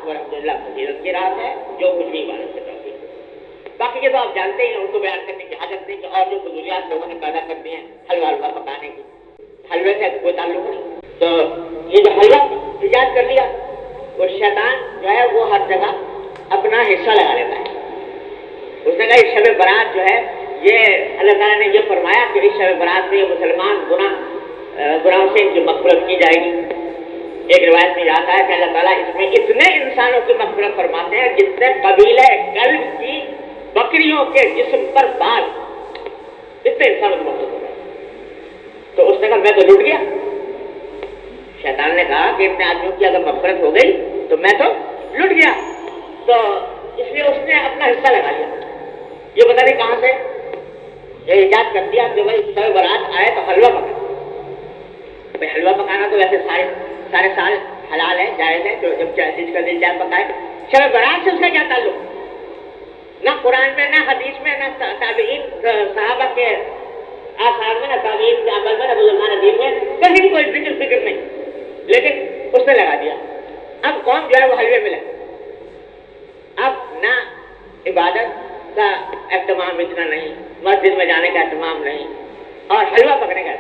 تو الحمدللہ فضیلت کی رات ہے، جو کچھ بھی عبادت سے توفیق ہے۔ باقی یہ تو آپ جانتے ہیں، ان کو بیان کرنے کی حاجت نہیں کہ اور جو فضولیات لوگوں نے پیدا کر دی ہیں حلوہ پکانے کی، حلوے سے کوئی تعلق نہیں۔ تو یہ جو حلوہ ایجاد کر لیا، وہ شیطان جو ہے وہ ہر جگہ اپنا حصہ لگا لیتا ہے۔ اس نے کہا اس شب برات جو ہے یہ اللہ تعالیٰ نے یہ فرمایا کہ اس شب برات میں مسلمان گناہوں سے ان کی مغفرت کی جائے گی۔ ایک روایت میں آتا ہے کہ اللہ تعالیٰ اس میں اتنے انسانوں کی مغفرت فرماتے ہیں جتنے قبیلہ کلب کی بکریوں کے جسم پر بال، اتنے انسانوں کی مغفرت ہو گئی۔ تو اس نے کہا میں تو لٹ گیا۔ شیطان نے کہا کہ اتنے آدمیوں کی اگر مغفرت ہو گئی تو میں تو لٹ گیا۔ تو اس لیے اس نے اپنا حصہ لگا لیا۔ یہ پتہ نہیں کہاں سے یہ ایجاد کر دیا کہ بھائی شب برات آئے تو حلوہ پکانا۔ بھائی حلوہ پکانا تو ویسے سارے سال حلال ہے، جائز ہے، جو جب چیز کا دل چاہے پکائے۔ شب برات سے اس کا کیا تعلق؟ نہ قرآن میں، نہ حدیث میں، نہ تابعین صحابہ کے آثار میں، نہ تابعین کے عمل میں، نہ بزرگان دین میں کہیں کوئی فکر نہیں، لیکن اس نے لگا دیا۔ اب قوم جو ہے وہ حلوے میں لگے، اب نہ عبادت کا اہتمام اتنا نہیں، مسجد میں جانے کا اہتمام نہیں، اور حلوہ پکنے کا